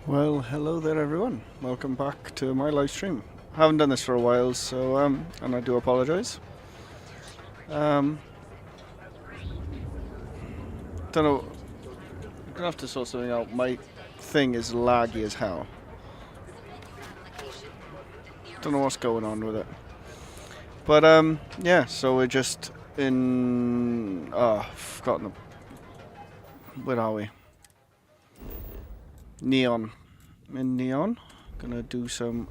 Well, hello there everyone. Welcome back to my live stream. I haven't done this for a while, so and I do apologise. Don't know. I'm gonna have to sort something out. My thing is laggy as hell. Don't know what's going on with it. But yeah. So we're just in. I've forgotten. Where are we? Neon. In Neon. Gonna do a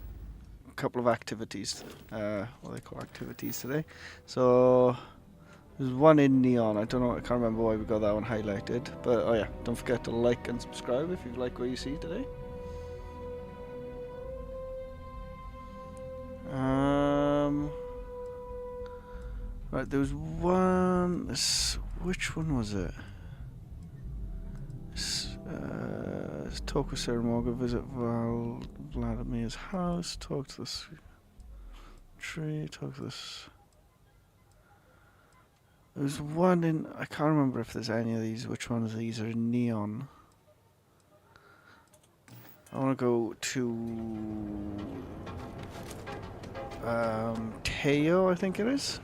couple of activities. What they call activities today. So. There's one in Neon. I don't know. I can't remember why we got that one highlighted. But oh yeah, don't forget to like and subscribe if you like what you see today. Right, there was one. Which one was it? Talk with Sarah Morgan. Visit Vladimir's house. Talk to this tree. Talk to this. There's one in. I can't remember if there's any of these. Which ones of these are in Neon? I want to go to Teo, I think it is.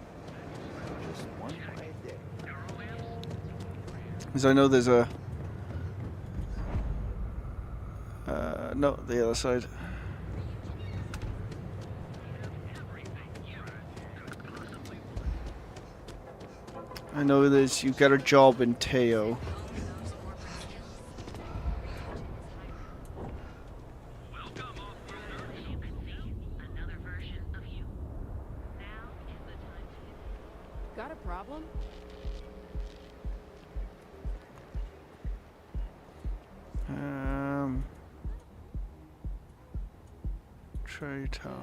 Because I know there's a. No, the other side. I know there's. You get a job in Teo. Got a problem? Trade tower.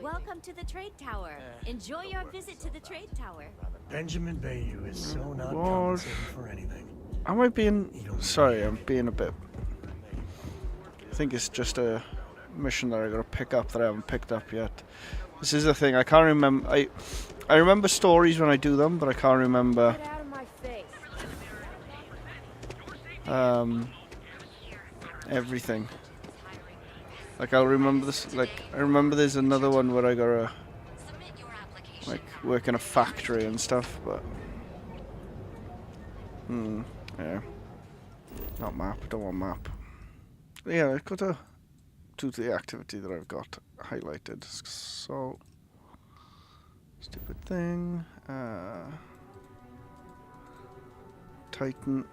Welcome to the trade tower. Enjoy your visit to the trade tower. Benjamin Bayou is so not What? compensating for anything. Am I being... Sorry, I'm being a bit... I think it's just a mission that I gotta pick up that I haven't picked up yet. This is the thing, I can't remember... I remember stories when I do them, but I can't remember... Get out of my face. Everything. Like, I'll remember this... Like, I remember there's another one where I gotta... Like, work in a factory and stuff, but... yeah. Not map, don't want map. Yeah, I've got to do the activity that I've got highlighted. So... Stupid thing. Titan.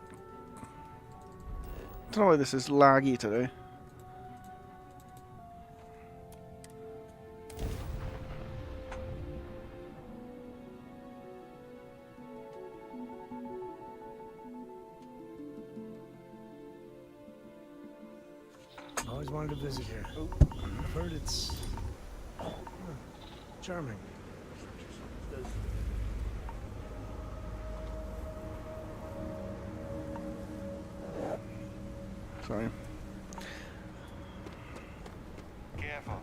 I don't know why this is laggy today. Always wanted to visit here. I've heard it's charming. Sorry. Careful.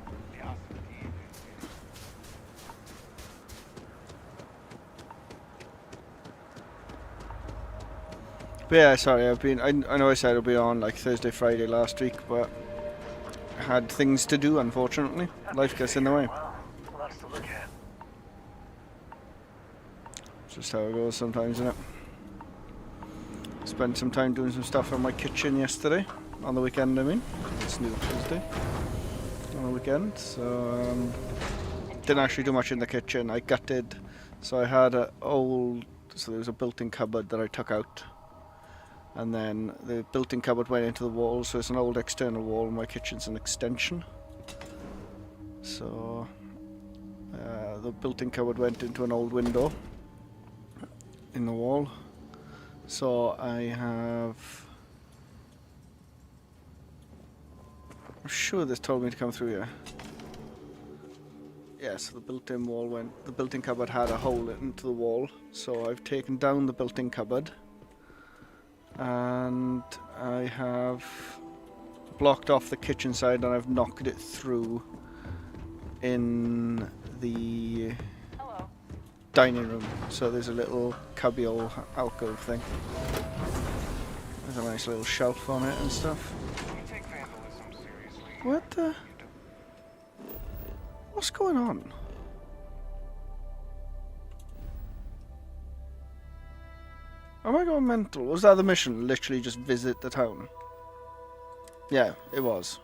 But yeah, sorry, I've been... I know I said it'll be on like Thursday, Friday last week, but I had things to do, unfortunately. Life gets in the way. Lots to look at. It's just how it goes sometimes, isn't it? Spent some time doing some stuff in my kitchen yesterday. On the weekend, I mean. It's new Tuesday. On the weekend, so... didn't actually do much in the kitchen. I gutted. So I had a old... So there was a built-in cupboard that I took out. And then the built-in cupboard went into the wall, so it's an old external wall, and my kitchen's an extension. So the built-in cupboard went into an old window in the wall. So I have... I'm sure this told me to come through here. Yeah, so the built-in wall went... The built-in cupboard had a hole into the wall, so I've taken down the built-in cupboard. And I have blocked off the kitchen side and I've knocked it through in the dining room. So there's a little cubbyhole alcove thing. There's a nice little shelf on it and stuff. What the? What's going on? Am I going mental? Was that the mission? Literally just visit the town? Yeah, it was.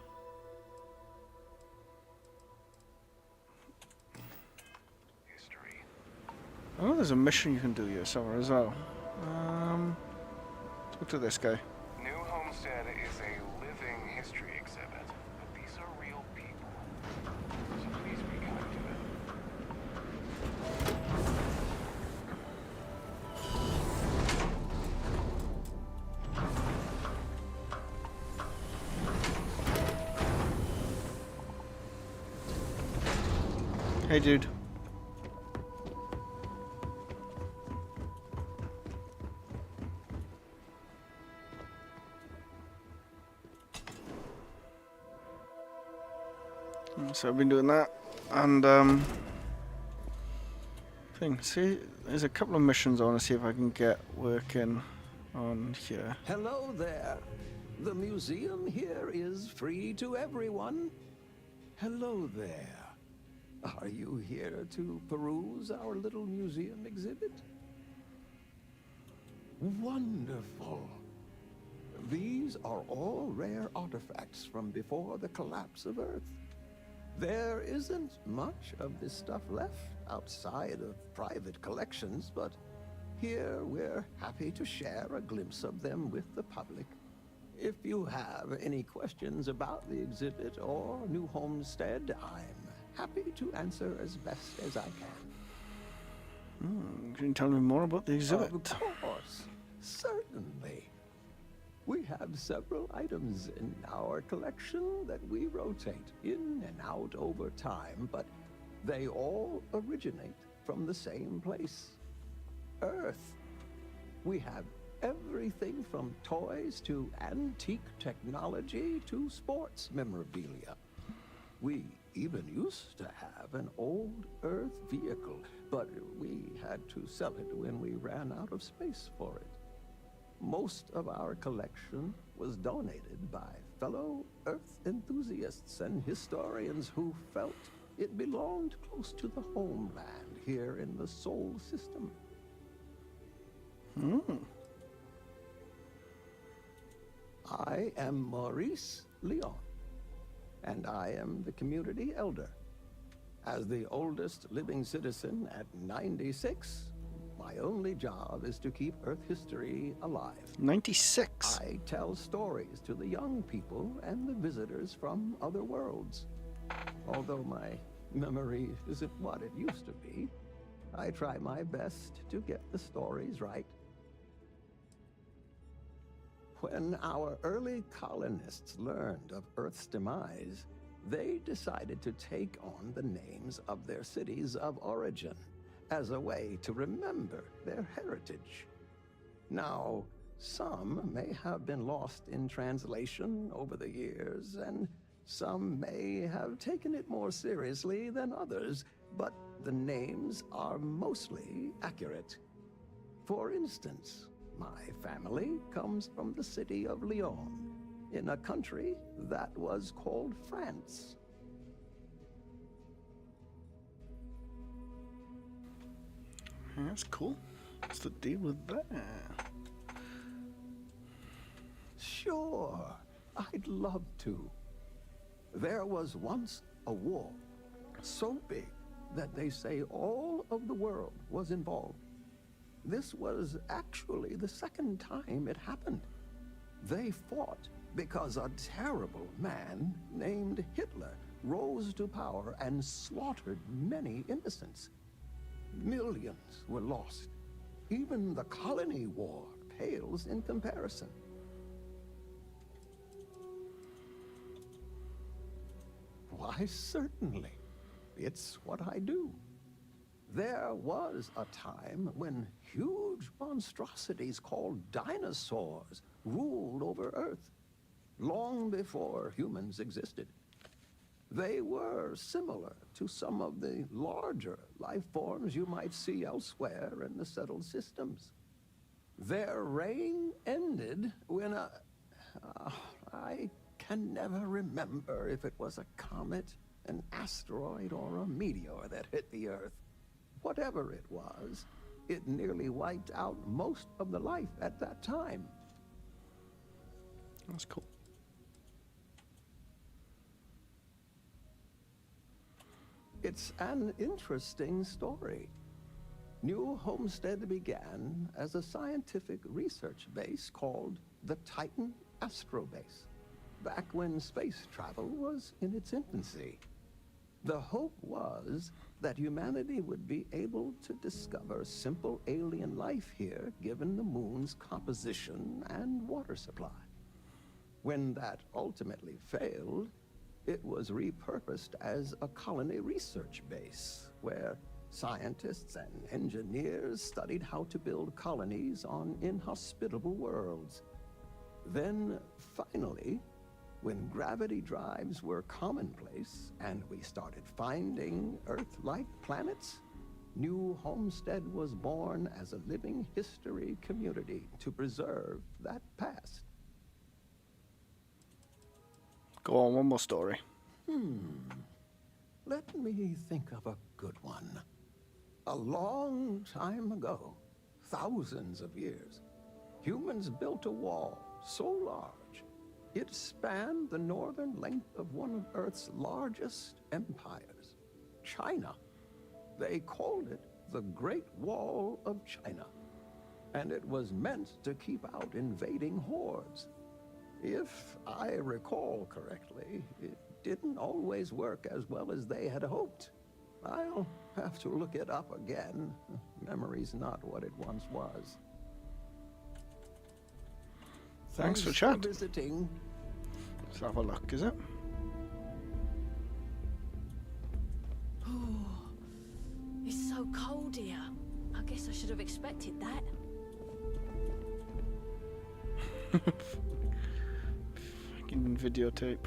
History. Oh, there's a mission you can do here somewhere as well. Talk to this guy. New Homestead is a living history exhibit, but these are real people. So please be kind to them. Hey, dude. So I've been doing that, and see, there's a couple of missions I want to see if I can get working on here. Hello there. The museum here is free to everyone. Hello there. Are you here to peruse our little museum exhibit? Wonderful. These are all rare artifacts from before the collapse of Earth. There isn't much of this stuff left outside of private collections, but here we're happy to share a glimpse of them with the public. If you have any questions about the exhibit or New Homestead, I'm happy to answer as best as I can. Can you tell me more about the exhibit? Of course, certainly. We have several items in our collection that we rotate in and out over time, but they all originate from the same place, Earth. We have everything from toys to antique technology to sports memorabilia. We even used to have an old Earth vehicle, but we had to sell it when we ran out of space for it. Most of our collection was donated by fellow Earth enthusiasts and historians who felt it belonged close to the homeland here in the Sol system. I am Maurice Leon, and I am the community elder. As the oldest living citizen at 96, my only job is to keep Earth history alive. 96. I tell stories to the young people and the visitors from other worlds. Although my memory isn't what it used to be, I try my best to get the stories right. When our early colonists learned of Earth's demise, they decided to take on the names of their cities of origin as a way to remember their heritage. Now, some may have been lost in translation over the years, and some may have taken it more seriously than others, but the names are mostly accurate. For instance, my family comes from the city of Lyon, in a country that was called France. That's cool. What's the deal with that? Sure, I'd love to. There was once a war so big that they say all of the world was involved. This was actually the second time it happened. They fought because a terrible man named Hitler rose to power and slaughtered many innocents. Millions were lost. Even the colony war pales in comparison. Why, certainly. It's what I do. There was a time when huge monstrosities called dinosaurs ruled over Earth, long before humans existed. They were similar to some of the larger life forms you might see elsewhere in the settled systems. Their reign ended when I can never remember if it was a comet, an asteroid, or a meteor that hit the Earth. Whatever it was, it nearly wiped out most of the life at that time. That's cool. It's an interesting story. New Homestead began as a scientific research base called the Titan Astrobase, back when space travel was in its infancy. The hope was that humanity would be able to discover simple alien life here, given the moon's composition and water supply. When that ultimately failed, it was repurposed as a colony research base, where scientists and engineers studied how to build colonies on inhospitable worlds. Then, finally, when gravity drives were commonplace and we started finding Earth-like planets, New Homestead was born as a living history community to preserve that past. Go on, one more story. Let me think of a good one. A long time ago, thousands of years, humans built a wall so large, it spanned the northern length of one of Earth's largest empires, China. They called it the Great Wall of China, and it was meant to keep out invading hordes. If I recall correctly, it didn't always work as well as they had hoped. I'll have to look it up again. Memory's not what it once was. Thanks for chat. Visiting. Let's have a look, is it? It's so cold here. I guess I should have expected that. Fucking videotape.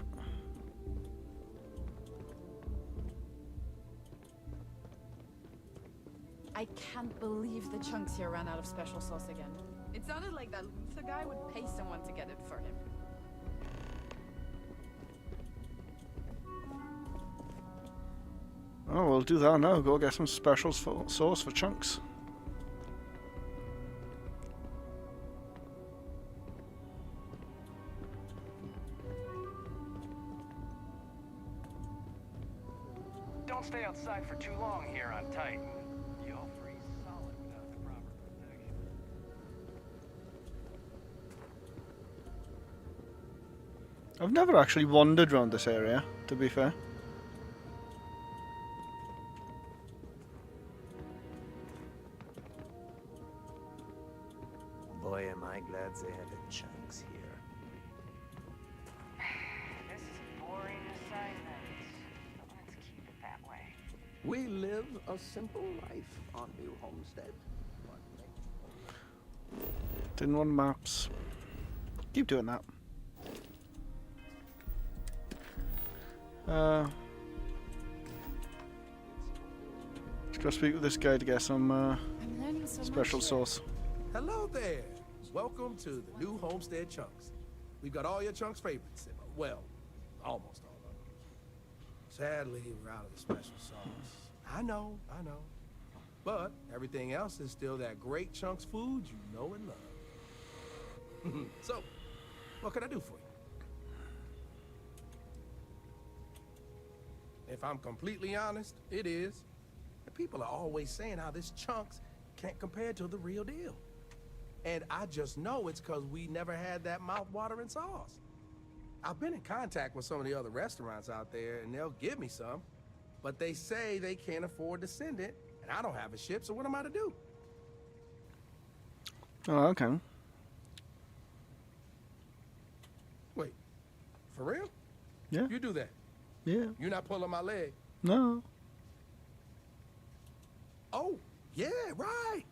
I can't believe the chunks here ran out of special sauce again. It sounded like that Luther guy would pay someone to get it for him. Oh, we'll do that now. Go get some special sauce for chunks. Don't stay outside for too long here on Titan. You'll freeze solid without the proper protection. I've never actually wandered around this area, to be fair. Boy, am I glad they had the chunks here. This is a boring assignment. Let's keep it that way. We live a simple life on New Homestead. Didn't want maps. Keep doing that. Just gotta speak with this guy to get some I'm learning so special much. sauce. Hello there. Welcome to the New Homestead Chunks. We've got all your Chunks' favorites. Well, almost all of them. Sadly, we're out of the special sauce. I know. But everything else is still that great Chunks food you know and love. So, what can I do for you? If I'm completely honest, it is. And people are always saying how this Chunks can't compare to the real deal. And I just know it's because we never had that mouth-watering sauce. I've been in contact with some of the other restaurants out there, and they'll give me some, but they say they can't afford to send it, and I don't have a ship, so what am I to do? Oh, okay. Wait, for real? Yeah. You do that? Yeah. You're not pulling my leg? No. Oh, yeah, right.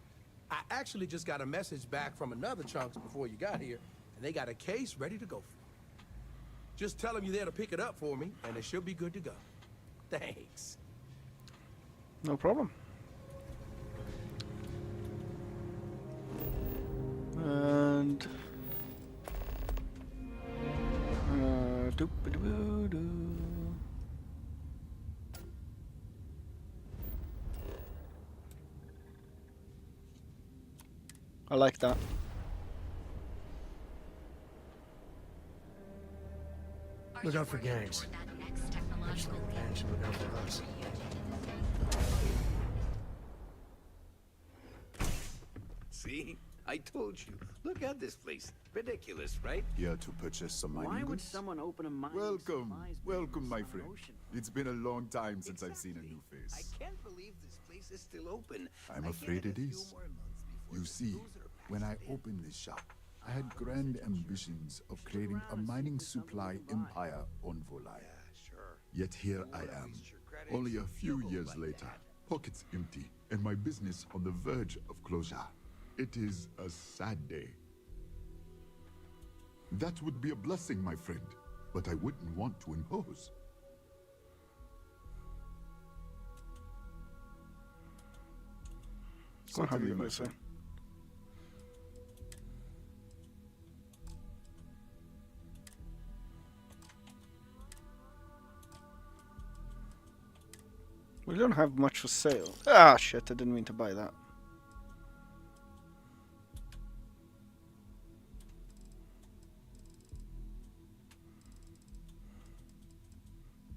I actually just got a message back from another Chunks before you got here, and they got a case ready to go for you. Just tell them you're there to pick it up for me, and it should be good to go. Thanks. No problem. And Doop-a-doo-doo. I like that. Look out for gangs. Actually, the gangs should look out for us. See? I told you. Look at this place. Ridiculous, right? Here to purchase some mining Why would goods? someone open a mining Welcome, supplies welcome, business my on an friend. ocean? It's been a long time since I've seen a new face. I can't believe this place is still open. I'm I afraid get it a few is. more months before You the see, cruiser when I passes in. opened this shop, I had grand ambitions of creating a mining supply empire on Volai. Sure. Yet here I am, only a few years later, pockets empty, and my business on the verge of closure. It is a sad day. That would be a blessing, my friend, but I wouldn't want to impose. What have Certainly, you my to say? friend. We don't have much for sale. Ah, shit, I didn't mean to buy that.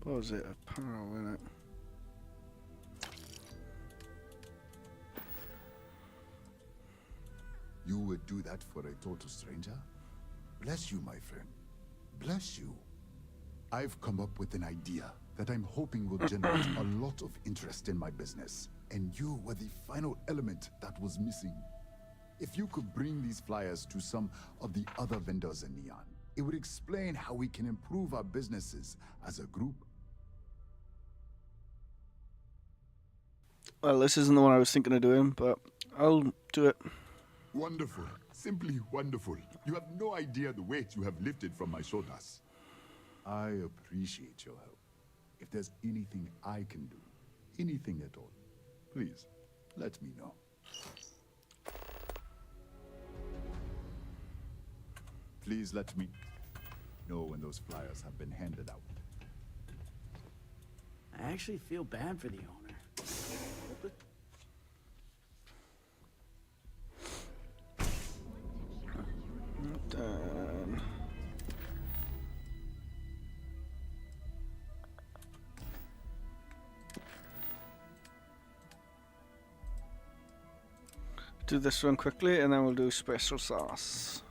What was it? Apparel, innit? You would do that for a total stranger? Bless you, my friend. Bless you. I've come up with an idea that I'm hoping will generate a lot of interest in my business. And you were the final element that was missing. If you could bring these flyers to some of the other vendors in Neon, it would explain how we can improve our businesses as a group. Well, this isn't the one I was thinking of doing, but I'll do it. Wonderful. Simply wonderful. You have no idea the weight you have lifted from my shoulders. I appreciate your help. If there's anything I can do, anything at all, please, let me know. Please let me know when those flyers have been handed out. I actually feel bad for the owner. Done. Do this one quickly, and then we'll do special sauce.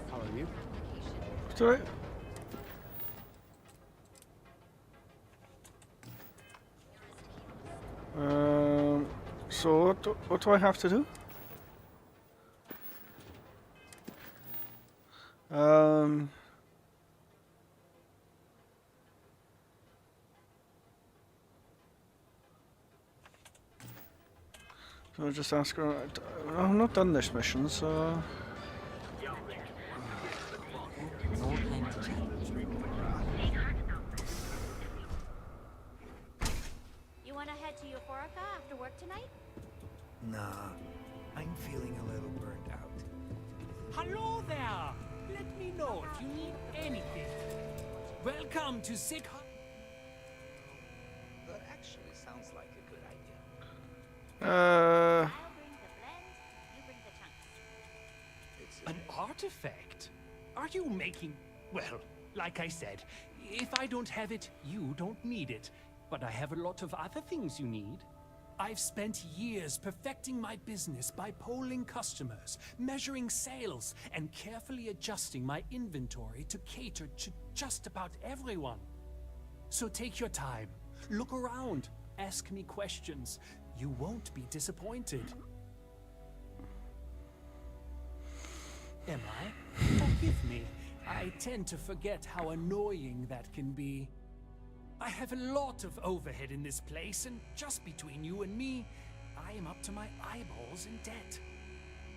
How are you? It's alright. So what do I have to do? So I'll just ask her. I've not done this mission, so. You want to head to Euphorica after work tonight? Nah, I'm feeling a little burnt out. Hello there! Let me know if you need anything. Welcome to Sick. That actually sounds like a good idea. I'll bring the blend, you bring the chunks. It's An artifact? Are you making... Well, like I said, if I don't have it, you don't need it. But I have a lot of other things you need. I've spent years perfecting my business by polling customers, measuring sales, and carefully adjusting my inventory to cater to just about everyone. So take your time, look around, ask me questions. You won't be disappointed. Am I? Forgive me. I tend to forget how annoying that can be. I have a lot of overhead in this place, and just between you and me, I am up to my eyeballs in debt.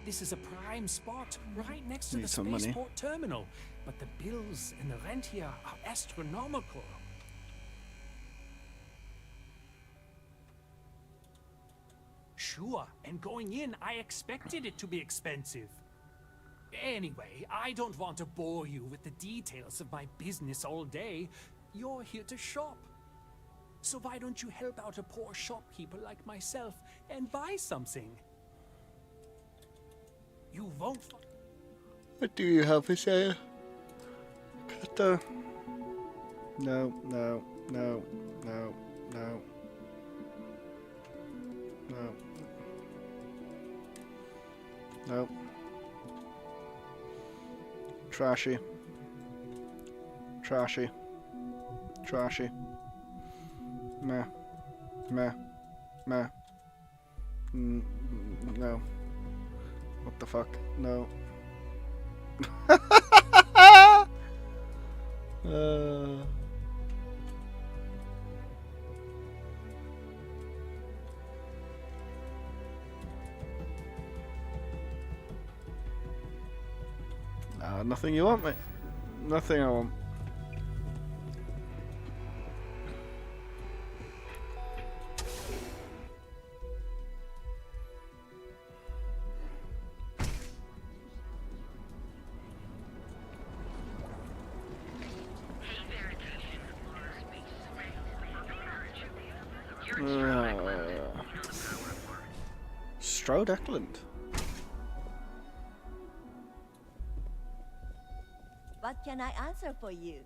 This is a prime spot right next to Need the some money. spaceport terminal, but the bills and the rent here are astronomical. sure, and going in, I expected it to be expensive. Anyway, I don't want to bore you with the details of my business all day. You're here to shop. So why don't you help out a poor shopkeeper like myself and buy something? You won't. What do you have to say? No, no, no, no, no, no. No. Trashy. Trashy. Trashy. Meh. Meh. Meh. No. What the fuck? No. Nah, nothing you want, mate. Nothing I want. Stroud Eklund. What can I answer for you?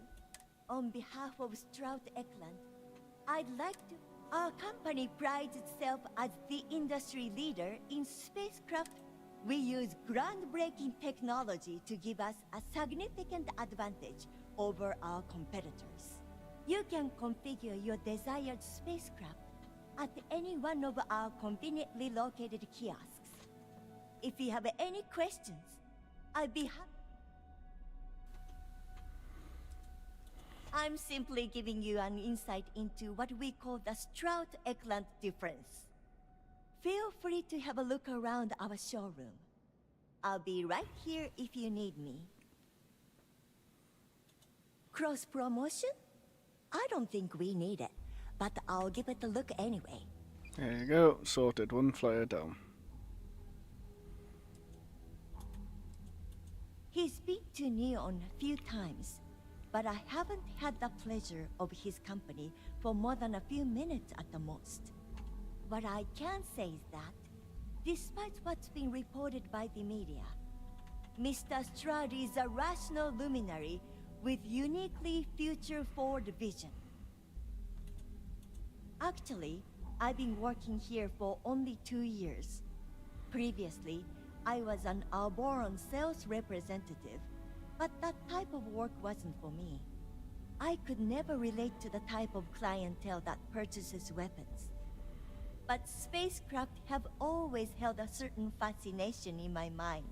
On behalf of Stroud Eklund, I'd like to... Our company prides itself as the industry leader in spacecraft. We use groundbreaking technology to give us a significant advantage over our competitors. You can configure your desired spacecraft at any one of our conveniently located kiosks. If you have any questions, I'd be happy. I'm simply giving you an insight into what we call the Stroud Eklund difference. Feel free to have a look around our showroom. I'll be right here if you need me. Cross promotion? I don't think we need it, but I'll give it a look anyway. There you go, sorted, one flyer down. He's been to Neon a few times, but I haven't had the pleasure of his company for more than a few minutes at the most. What I can say is that, despite what's been reported by the media, Mr. Stroud is a rational luminary with uniquely future-forward vision. Actually, I've been working here for only 2 years. Previously, I was an Alboron sales representative, but that type of work wasn't for me. I could never relate to the type of clientele that purchases weapons. But spacecraft have always held a certain fascination in my mind.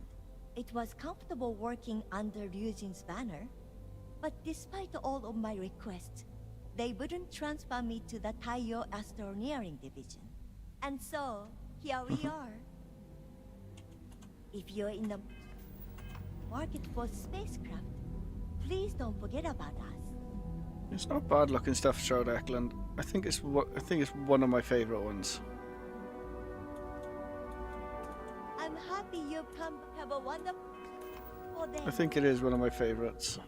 It was comfortable working under Ryujin's banner, but despite all of my requests, they wouldn't transfer me to the Taiyo Astroneering Division. And so, here we are. If you're in the market for spacecraft, please don't forget about us. It's not bad looking stuff, Stroud Eklund. I think it's one of my favourite ones. I'm happy you've come. Have a wonderful day. I think it is one of my favourites.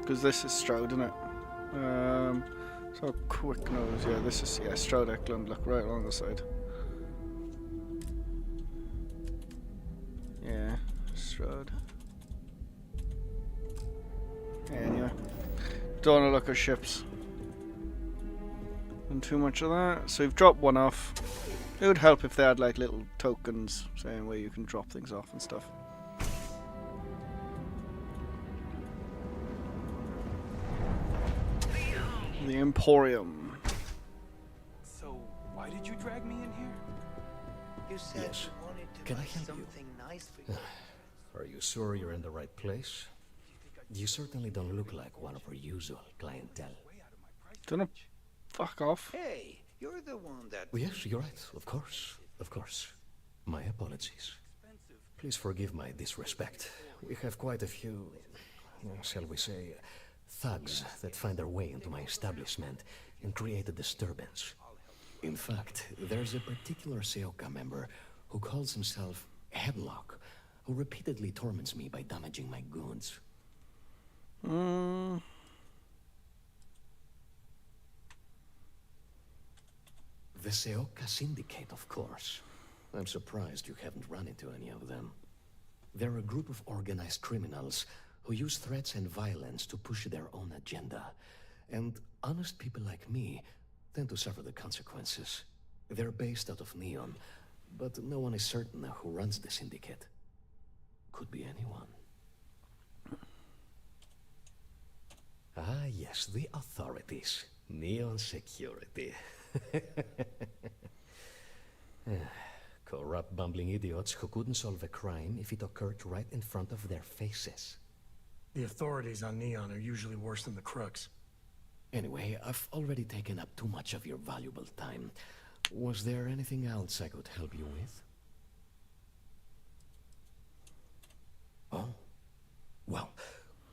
Because this is Stroud, isn't it? So quick nose, yeah, this is Stroud Eklund, look right along the side. Yeah, Stroud. Anyway, don't want to look at ships. And too much of that. So you've dropped one off. It would help if they had like little tokens saying where you can drop things off and stuff. The Emporium. So, why did you drag me in here? You said Yes. you wanted to Can I buy help you? something nice for you. Are you sure you're in the right place? You certainly don't look like one of our usual clientele. Don't fuck off. Hey, you're the one that... Oh, yes, you're right. Of course. Of course. My apologies. Please forgive my disrespect. We have quite a few, shall we say, Thugs that find their way into my establishment and create a disturbance. In fact, there's a particular Seoka member who calls himself Headlock, who repeatedly torments me by damaging my goods. Mm. The Seoka Syndicate, of course. I'm surprised you haven't run into any of them. They're a group of organized criminals who use threats and violence to push their own agenda. And honest people like me tend to suffer the consequences. They're based out of Neon, but no one is certain who runs the syndicate. Could be anyone. Ah, yes, the authorities. Neon Security. Corrupt, bumbling idiots who couldn't solve a crime if it occurred right in front of their faces. The authorities on Neon are usually worse than the crooks. Anyway, I've already taken up too much of your valuable time. Was there anything else I could help you with? Oh? Well,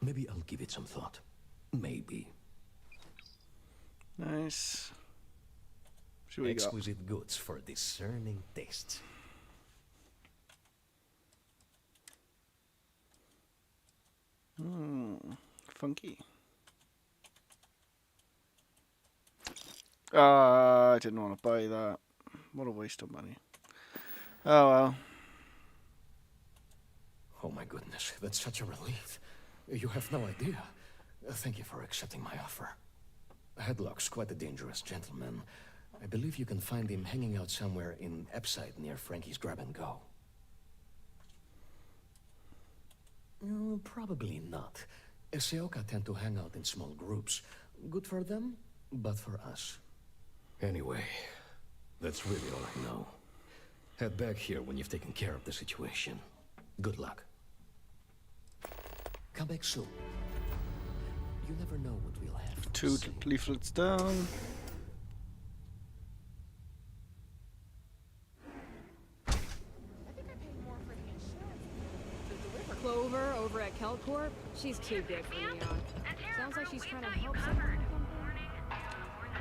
maybe I'll give it some thought. Maybe. Nice. What we got? Exquisite goods for discerning tastes. Funky. I didn't want to buy that. What a waste of money. Oh well. Oh my goodness, that's such a relief. You have no idea. Thank you for accepting my offer. Headlock's quite a dangerous gentleman. I believe you can find him hanging out somewhere in Epside near Frankie's Grab and Go. Probably not. Seoka tend to hang out in small groups. Good for them, but for us. Anyway, that's really all I know. Head back here when you've taken care of the situation. Good luck. Come back soon. You never know what we'll have. 2 leaflets down. Clover over at Kelcorp, she's too good for Neon. Sounds like she's trying to help someone.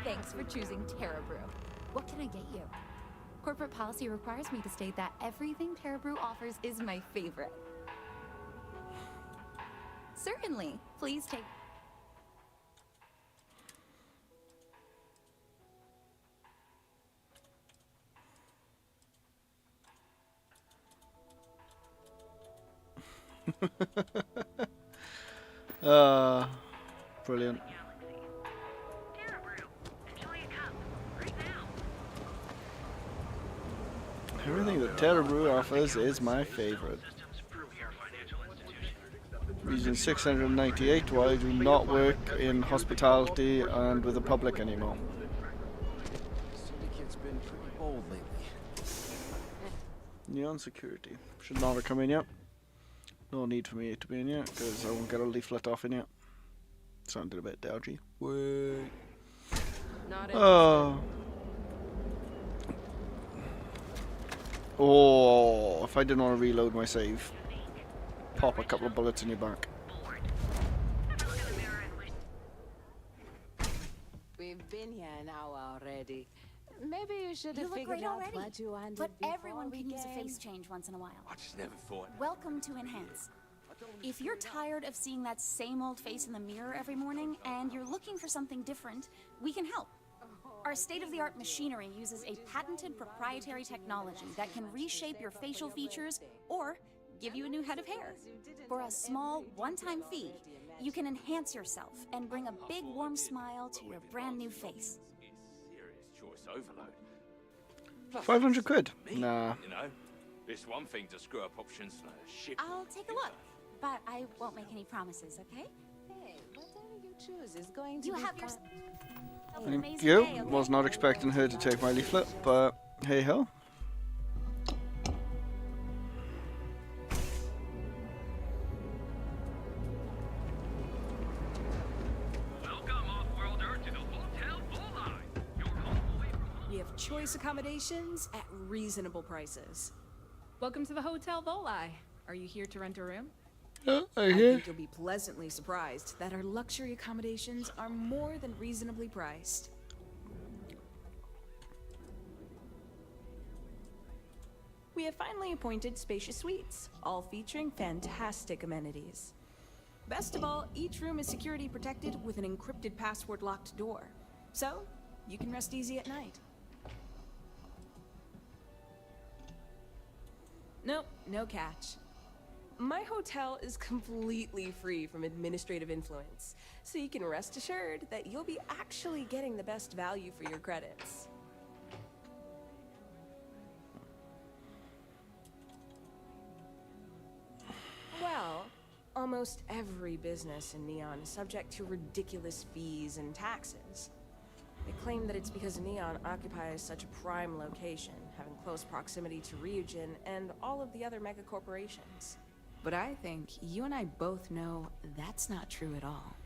Thanks for choosing Terra Brew. What can I get you? Corporate policy requires me to state that everything Terra Brew offers is my favorite. Certainly. Please take... Brilliant. Everything that Terra Brew offers is my favorite. Region 698, why I do not work in hospitality and with the public anymore. Syndicate's been pretty bold lately. Neon Security. Should not have come in yet. No need for me to be in yet, because I won't get a leaflet off in yet. Sounded a bit dodgy. Wait. Oh. Oh, if I didn't want to reload my save. Pop a couple of bullets in your back. We've been here an hour already. Maybe you should You have look figured great out already. what you wanted But before everyone we can use a came. face change once in a while. I just never thought. Welcome to Enhance. If you're tired of seeing that same old face in the mirror every morning and you're looking for something different, we can help. Our state-of-the-art machinery uses a patented proprietary technology that can reshape your facial features or give you a new head of hair. For a small, one-time fee, you can enhance yourself and bring a big, warm smile to your brand new face. Serious choice overload. 500 quid? Nah. You know, it's one thing to screw up options for ship. I'll take a look, but I won't make any promises, okay? Hey, whatever you choose is going to You be have your... fun. Thank you. Was not expecting her to take my leaflet, but hey ho. We have choice accommodations at reasonable prices. Welcome to the Hotel Volai. Are you here to rent a room? I think you'll be pleasantly surprised that our luxury accommodations are more than reasonably priced. We have finally appointed spacious suites, all featuring fantastic amenities. Best of all, each room is security protected with an encrypted password-locked door, so you can rest easy at night. Nope, no catch. My hotel is completely free from administrative influence, so you can rest assured that you'll be actually getting the best value for your credits. Well, almost every business in Neon is subject to ridiculous fees and taxes. They claim that it's because Neon occupies such a prime location, having close proximity to Ryujin and all of the other megacorporations. But I think you and I both know that's not true at all.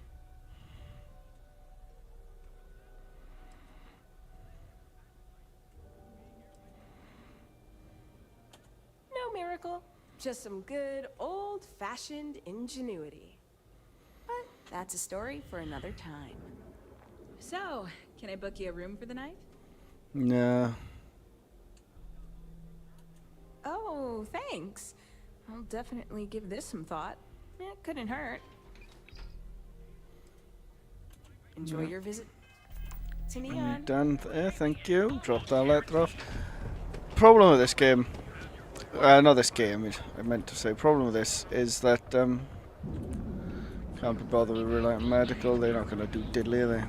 No miracle, just some good old-fashioned ingenuity. But that's a story for another time. So, can I book you a room for the night? No. Oh, thanks. I'll definitely give this some thought. It couldn't hurt. Enjoy your visit to Neon. Done there, thank you. Drop that letter off. Problem with this game, not this game, I meant to say, problem with this is that can't be bothered with Reliant Medical, they're not going to do diddly, are they?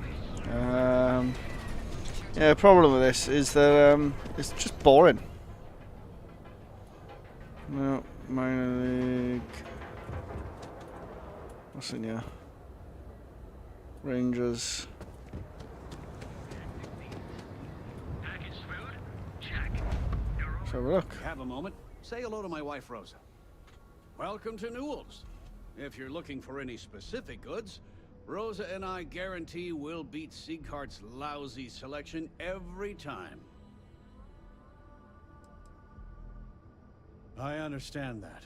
Yeah, problem with this is that it's just boring. No, minor league. What's in here? Rangers. Let's have a look. Have a moment. Say hello to my wife, Rosa. Welcome to Newell's. If you're looking for any specific goods, Rosa and I guarantee we'll beat Sieghart's lousy selection every time. I understand that.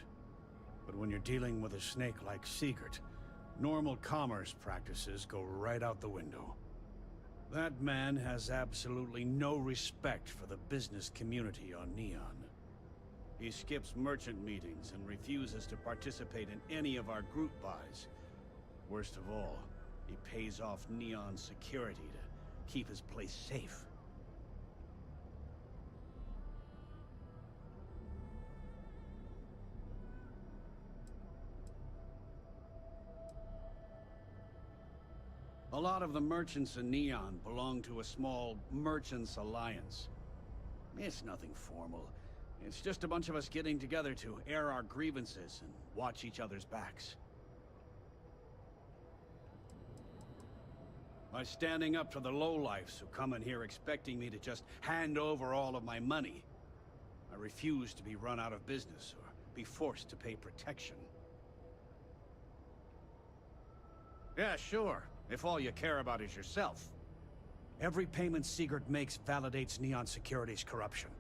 But when you're dealing with a snake like Siegert, normal commerce practices go right out the window. That man has absolutely no respect for the business community on Neon. He skips merchant meetings and refuses to participate in any of our group buys. Worst of all, he pays off Neon security to keep his place safe. A lot of the merchants in Neon belong to a small merchants alliance. It's nothing formal. It's just a bunch of us getting together to air our grievances and watch each other's backs. By standing up to the lowlifes who come in here expecting me to just hand over all of my money, I refuse to be run out of business or be forced to pay protection. Yeah, sure. If all you care about is yourself. Every payment Siegert makes validates Neon Security's corruption.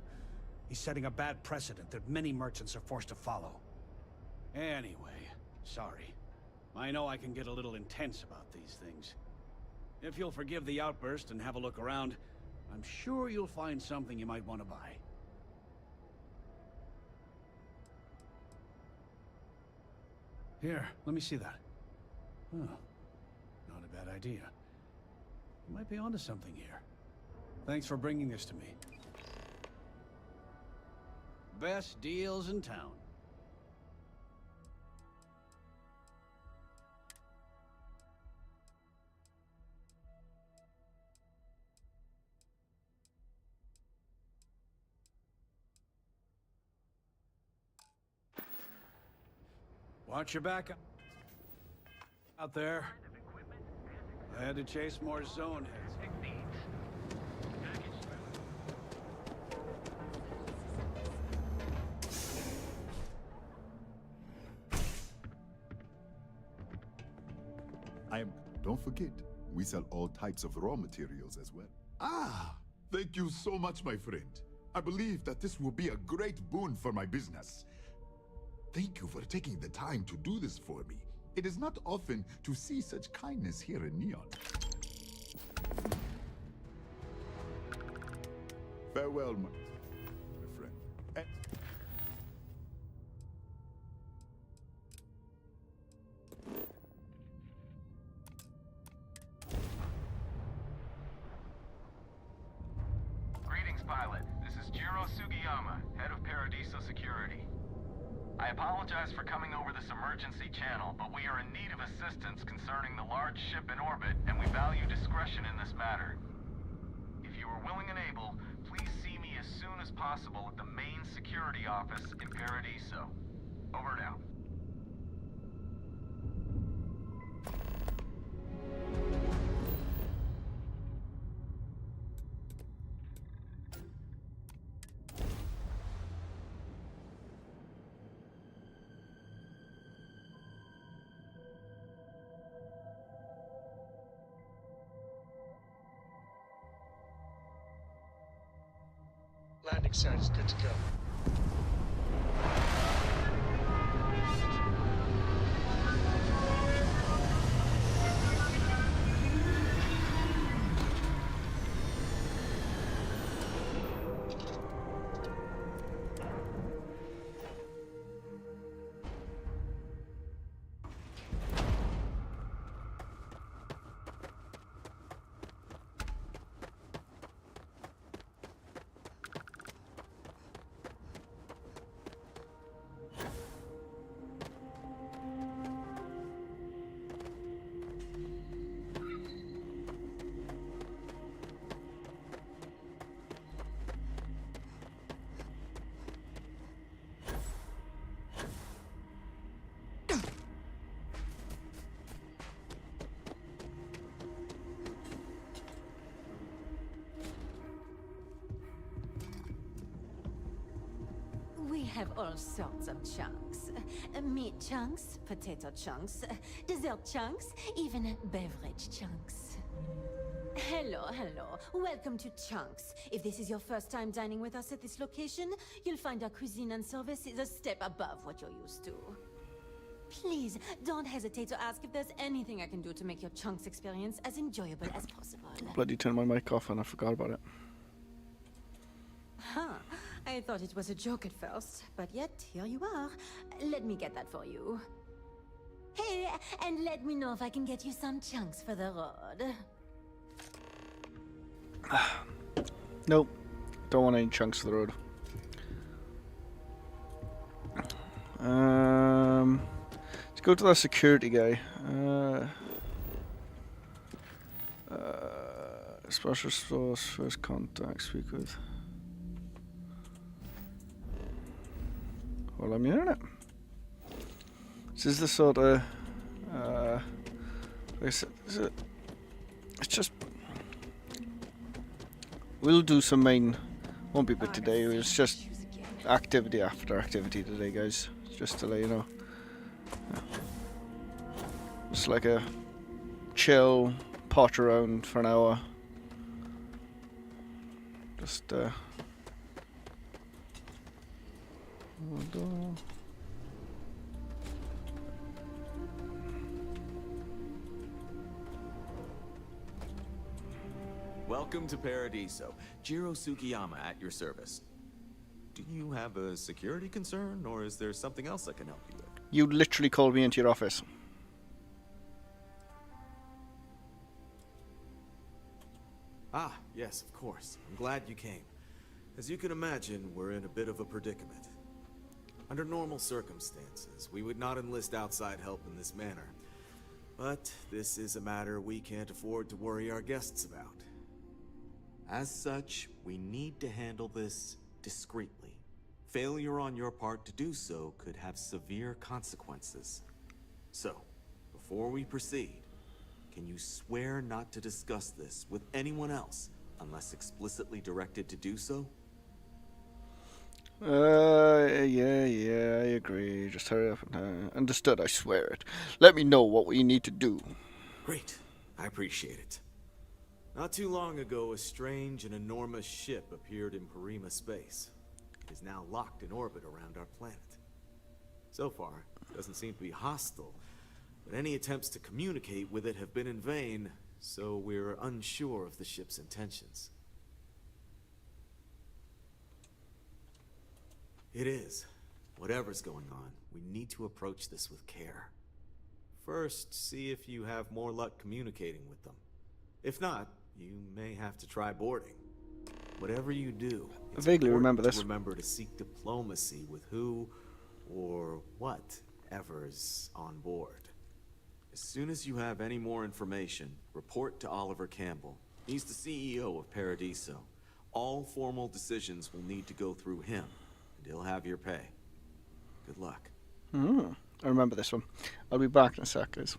He's setting a bad precedent that many merchants are forced to follow. Anyway, sorry. I know I can get a little intense about these things. If you'll forgive the outburst and have a look around, I'm sure you'll find something you might want to buy. Here, let me see that. Huh. Not a bad idea. You might be onto something here. Thanks for bringing this to me. Best deals in town. Watch your back out there. I had to chase more zone heads. Don't forget, we sell all types of raw materials as well. Ah, thank you so much, my friend. I believe that this will be a great boon for my business. Thank you for taking the time to do this for me. It is not often to see such kindness here in Neon. Farewell, my friend. Greetings, pilot. This is Jiro Sugiyama, head of Paradiso Security. I apologize for coming over this emergency channel, but we are in need of assistance concerning the large ship in orbit, and we value discretion in this matter. If you are willing and able, please see me as soon as possible at the main security office in Paradiso. Over now. Landing site is good to go. We have all sorts of chunks. Meat chunks, potato chunks, dessert chunks, even beverage chunks. Hello. Welcome to Chunks. If this is your first time dining with us at this location, you'll find our cuisine and service is a step above what you're used to. Please, don't hesitate to ask if there's anything I can do to make your Chunks experience as enjoyable as possible. Bloody turned my mic off and I forgot about it. Huh. I thought it was a joke at first, but yet here you are. Let me get that for you. Hey, and let me know if I can get you some chunks for the road. Nope. Don't want any chunks for the road. Let's go to that security guy. Special source, first contact, speak with. Well, I'm hearing it. This is the sort of, it's just, we'll do some main, won't be bit today, it's just activity after activity today, guys, just to let you know. It's like a chill, pot around for an hour. Just, Welcome to Paradiso. Jiro Sugiyama at your service. Do you have a security concern, or is there something else I can help you with? You literally called me into your office. Ah, yes, of course. I'm glad you came. As you can imagine, we're in a bit of a predicament. Under normal circumstances, we would not enlist outside help in this manner. But this is a matter we can't afford to worry our guests about. As such, we need to handle this discreetly. Failure on your part to do so could have severe consequences. So, before we proceed, can you swear not to discuss this with anyone else unless explicitly directed to do so? Yeah, I agree. Just hurry up. Understood, I swear it. Let me know what we need to do. Great. I appreciate it. Not too long ago, a strange and enormous ship appeared in Parima space. It is now locked in orbit around our planet. So far, it doesn't seem to be hostile, but any attempts to communicate with it have been in vain, so we're unsure of the ship's intentions. It is. Whatever's going on, we need to approach this with care. First, see if you have more luck communicating with them. If not, you may have to try boarding. Whatever you do, I vaguely remember this. Remember to seek diplomacy with who or what ever's on board. As soon as you have any more information, report to Oliver Campbell. He's the CEO of Paradiso. All formal decisions will need to go through him, and he'll have your pay. Good luck. I remember this one. I'll be back in a sec, guys.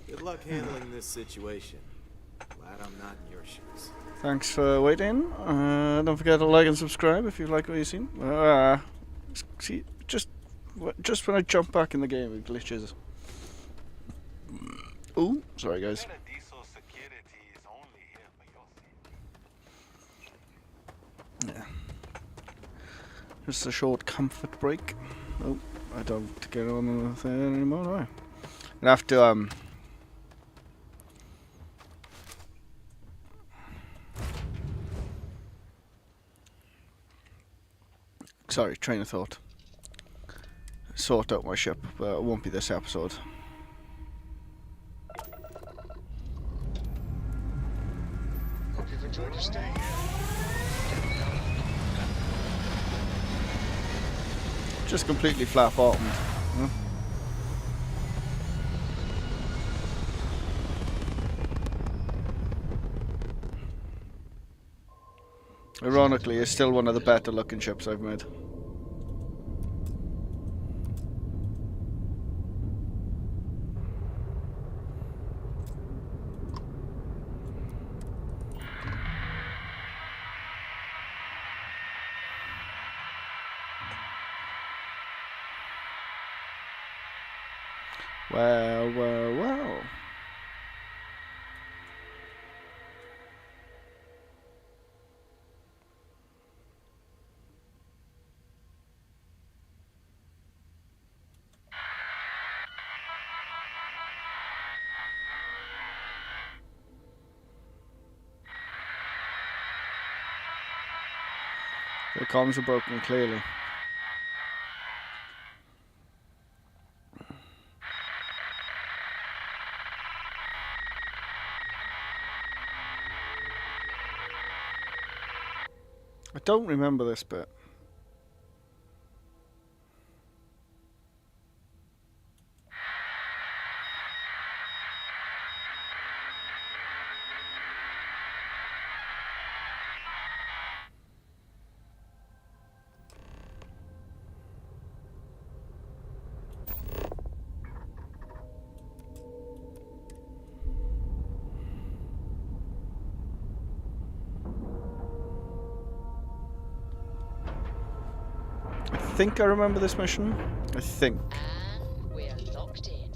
Good luck handling this situation. Glad I'm not in your shoes. Thanks for waiting. Don't forget to like and subscribe if you like what you've seen. See, just when I jump back in the game, it glitches. Ooh, sorry guys. Yeah. Just a short comfort break. Oh, I don't get on with it anymore, do I? I have to sorry, train of thought. Sort out my ship, but it won't be this episode. Hope you've enjoyed your stay here. Just completely flat bottomed. Huh? Ironically, it's still one of the better looking ships I've made. Well, well, well. The comms are broken, clearly. I don't remember this bit. I think I remember this mission. I think. And we're locked in.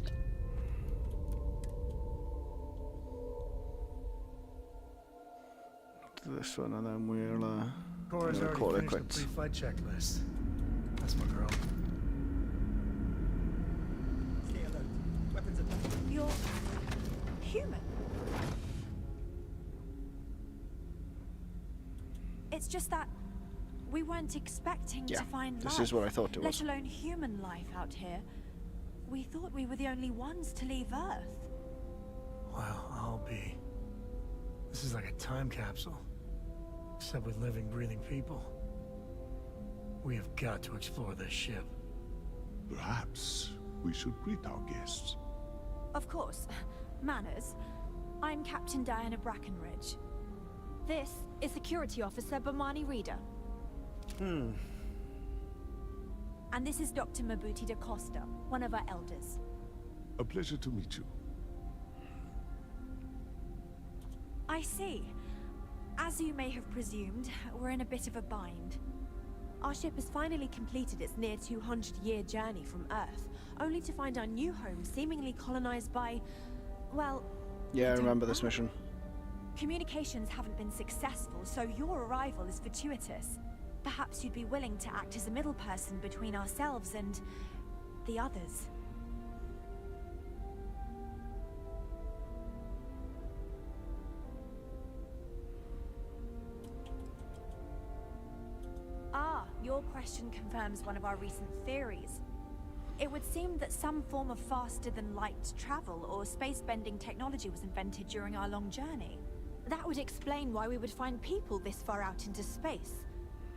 This one, and then we'll Cora's we'll already call it finished the quits. pre-flight checklist. That's my girl. You're human. It's just that we weren't expecting Yeah, to find this life, is what I thought it was. let alone human life out here. We thought we were the only ones to leave Earth. Well, I'll be. This is like a time capsule. Except with living, breathing people. We have got to explore this ship. Perhaps we should greet our guests. Of course. Manners. I'm Captain Diana Brackenridge. This is Security Officer Bomani Reader. And this is Dr. Mabuti da Costa, one of our elders. A pleasure to meet you. I see. As you may have presumed, we're in a bit of a bind. Our ship has finally completed its near 200-year journey from Earth, only to find our new home seemingly colonized by, well... Yeah, I remember this mission. Communications haven't been successful, so your arrival is fortuitous. Perhaps you'd be willing to act as a middle person between ourselves and the others. Ah, your question confirms one of our recent theories. It would seem that some form of faster-than-light travel or space-bending technology was invented during our long journey. That would explain why we would find people this far out into space.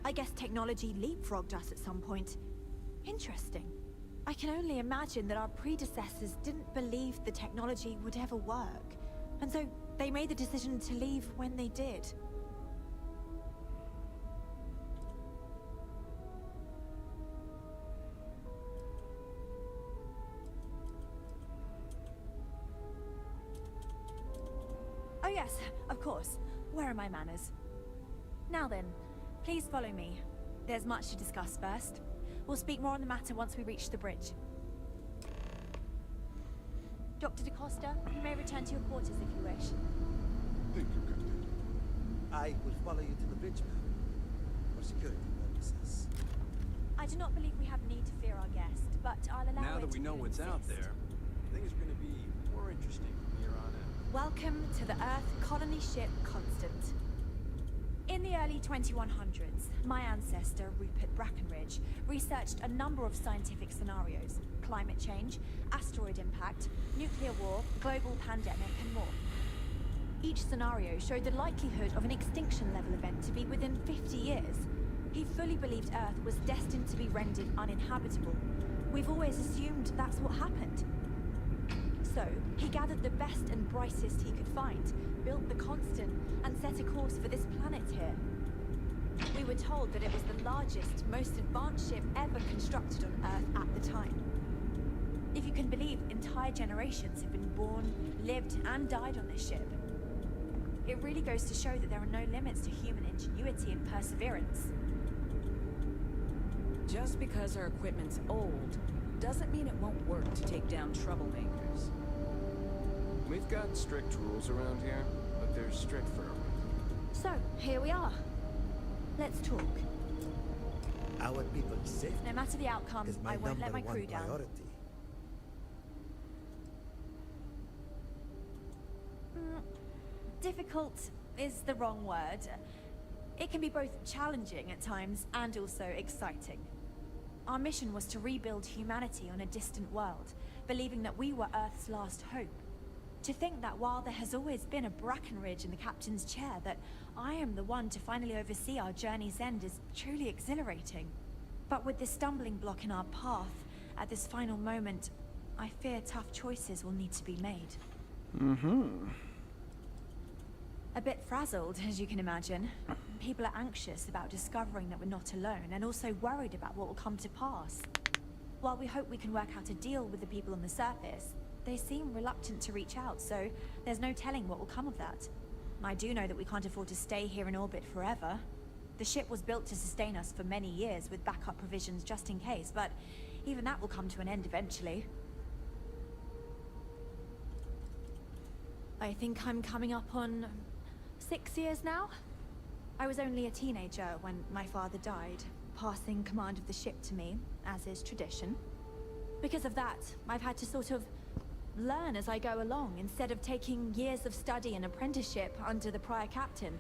I guess technology leapfrogged us at some point. Interesting. I can only imagine that our predecessors didn't believe the technology would ever work, and so they made the decision to leave when they did. Oh yeah, Yes, of course. Where are my manners? Now then, please follow me. There's much to discuss first. We'll speak more on the matter once we reach the bridge. Dr. DaCosta, you may return to your quarters if you wish. Thank you, Captain. I will follow you to the bridge, ma'am. For security purposes. I do not believe we have need to fear our guest, but I'll allow Now it that we if know you what's out insist. there, things are going to be more interesting from here on out. Welcome to the Earth colony ship Constant. In the early 2100s, my ancestor, Rupert Brackenridge, researched a number of scientific scenarios: climate change, asteroid impact, nuclear war, global pandemic, and more. Each scenario showed the likelihood of an extinction-level event to be within 50 years. He fully believed Earth was destined to be rendered uninhabitable. We've always assumed that's what happened. So, he gathered the best and brightest he could find, built the Constant, and set a course for this planet here. We were told that it was the largest, most advanced ship ever constructed on Earth at the time. If you can believe, entire generations have been born, lived, and died on this ship. It really goes to show that there are no limits to human ingenuity and perseverance. Just because our equipment's old, doesn't mean it won't work to take down troublemakers. We've got strict rules around here, but they're strict for a reason. So, here we are. Let's talk. Our people's safety No matter the outcome, is my I won't let my number crew one down. priority. Difficult is the wrong word. It can be both challenging at times and also exciting. Our mission was to rebuild humanity on a distant world, believing that we were Earth's last hope. To think that while there has always been a Brackenridge in the captain's chair, that I am the one to finally oversee our journey's end is truly exhilarating. But with this stumbling block in our path, at this final moment, I fear tough choices will need to be made. A bit frazzled, as you can imagine. People are anxious about discovering that we're not alone, and also worried about what will come to pass. While we hope we can work out a deal with the people on the surface, they seem reluctant to reach out, so there's no telling what will come of that. I do know that we can't afford to stay here in orbit forever. The ship was built to sustain us for many years with backup provisions just in case, but even that will come to an end eventually. I think I'm coming up on 6 years now? I was only a teenager when my father died, passing command of the ship to me, as is tradition. Because of that, I've had to sort of learn as I go along, instead of taking years of study and apprenticeship under the prior captain.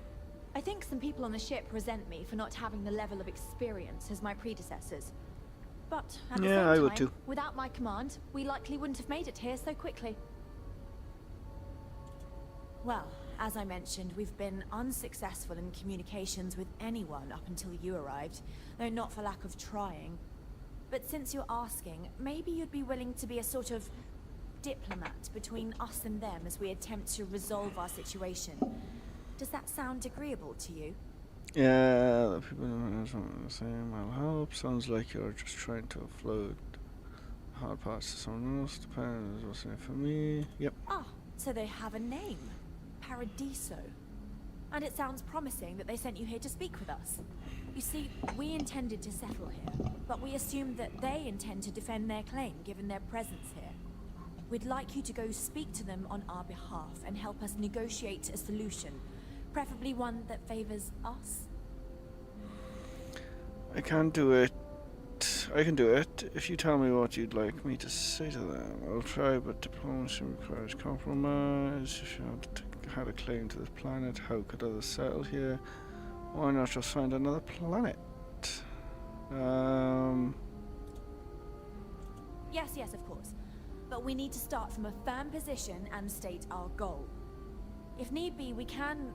I think some people on the ship resent me for not having the level of experience as my predecessors. But at the Yeah, I same would time, too. without my command, we likely wouldn't have made it here so quickly. Well, as I mentioned, we've been unsuccessful in communications with anyone up until you arrived, though not for lack of trying. But since you're asking, maybe you'd be willing to be a sort of diplomat between us and them as we attempt to resolve our situation. Does that sound agreeable to you? Yeah, the people are the same. I'll help. Sounds like you're just trying to offload hard parts to someone else. Depends what's in it for me. Yep. Ah, so they have a name. Paradiso. And it sounds promising that they sent you here to speak with us. You see, we intended to settle here, but we assumed that they intend to defend their claim given their presence here. We'd like you to go speak to them on our behalf and help us negotiate a solution, preferably one that favors us. I can do it. I can do it if you tell me what you'd like me to say to them. I'll try, but diplomacy requires compromise. If you had a claim to this planet, how could others settle here? Why not just find another planet? Yes, of course. But we need to start from a firm position and state our goal. If need be, we can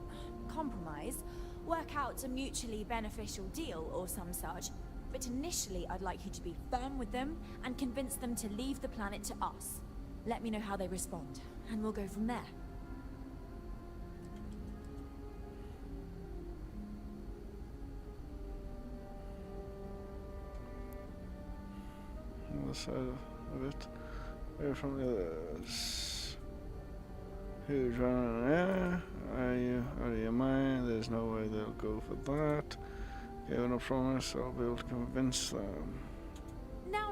compromise, work out a mutually beneficial deal or some such. But initially, I'd like you to be firm with them and convince them to leave the planet to us. Let me know how they respond, and we'll go from there. On the side of it, away from the others. Who's running there? Are you out of your mind? There's no way they'll go for that. Given a promise, I'll be able to convince them.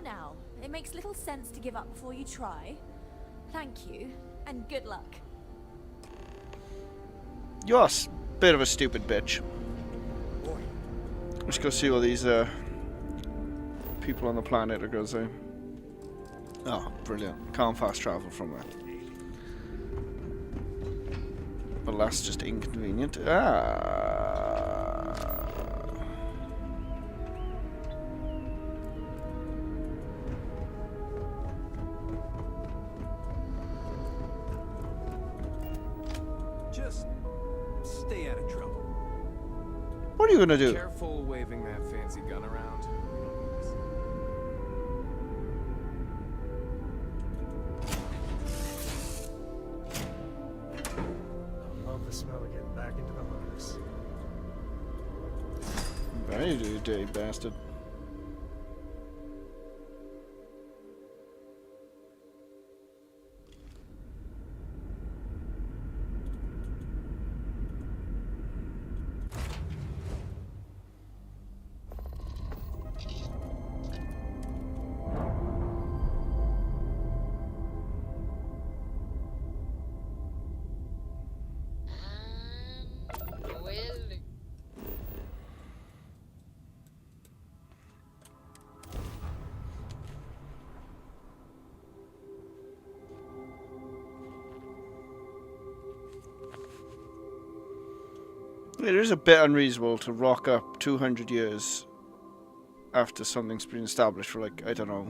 Now. It makes little sense to give up before you try. Thank you, and good luck. You're a bit of a stupid bitch. Let's go see what these people on the planet are going to say. Oh, brilliant. Can't fast travel from there. But that's just inconvenient. Just stay out of trouble. What are you gonna do? Careful waving that fancy gun around. I love the smell of getting back into the harness. Very do, you dirty bastard. It is a bit unreasonable to rock up 200 years after something's been established for, like, I don't know.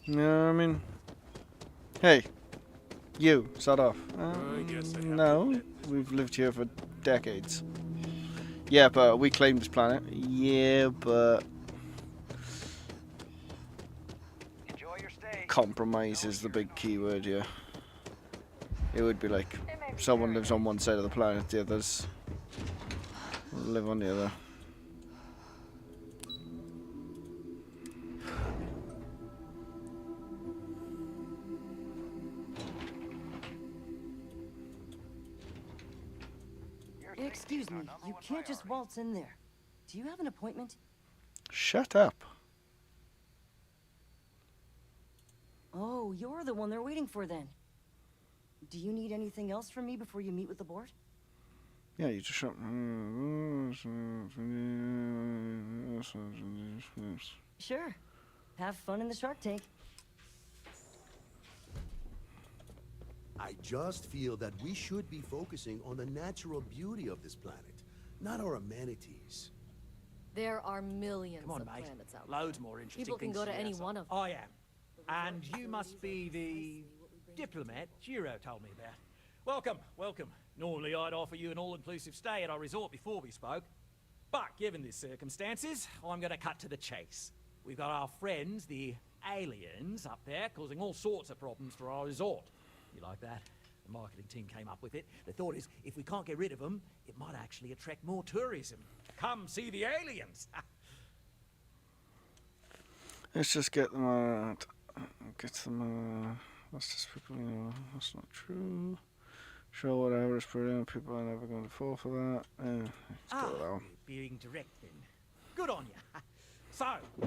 No, I mean, hey, you, shut off. No, we've lived here for decades. Yeah, but we claimed this planet. Yeah, but compromise is the big key word here. It would be like someone lives on one side of the planet, the others live on the other. Excuse me, you can't just waltz in there. Do you have an appointment? Shut up. Oh, you're the one they're waiting for then. Do you need anything else from me before you meet with the board? Yeah, you just shut. Sure. Have fun in the Shark Tank. I just feel that we should be focusing on the natural beauty of this planet, not our amenities. There are millions Come on, of mate. planets out Loads more interesting People can things go to to see any outside. one of I am. And you must be the diplomat Jiro told me about. Welcome, welcome. Normally I'd offer you an all-inclusive stay at our resort before we spoke. But given the circumstances, I'm going to cut to the chase. We've got our friends, the aliens, up there, causing all sorts of problems for our resort. You like that? The marketing team came up with it. The thought is, if we can't get rid of them, it might actually attract more tourism. Come see the aliens! Let's just get them out. Get them. That's just people. You know, that's not true. Sure, whatever. It's brilliant. People are never going to fall for that. Let's go down. Being direct then. Good on you. So,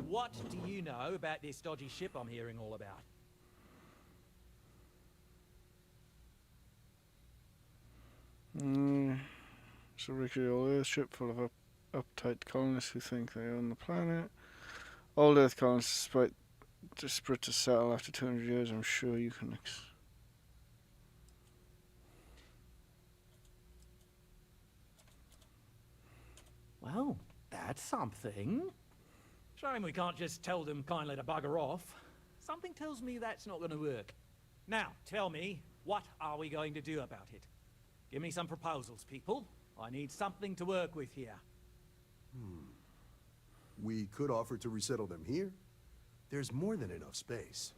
what do you know about this dodgy ship I'm hearing all about? It's a regular Earth ship full of uptight colonists who think they own the planet. Old Earth colonists, despite desperate to settle after 200 years, I'm sure you can. Well, that's something. Shame we can't just tell them kindly to bugger off. Something tells me that's not going to work. Now, tell me, what are we going to do about it? Give me some proposals, people. I need something to work with here. We could offer to resettle them here. There's more than enough space.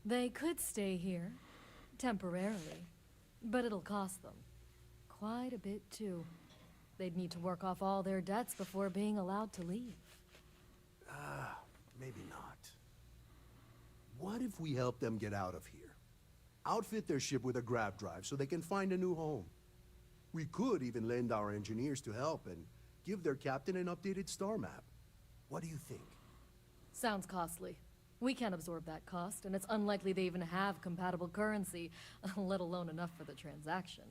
They could stay here, temporarily, but it'll cost them quite a bit too. They'd need to work off all their debts before being allowed to leave. Maybe not. What if we help them get out of here? Outfit their ship with a grav drive so they can find a new home. We could even lend our engineers to help and give their captain an updated star map. What do you think? Sounds costly. We can't absorb that cost, and it's unlikely they even have compatible currency, let alone enough for the transaction.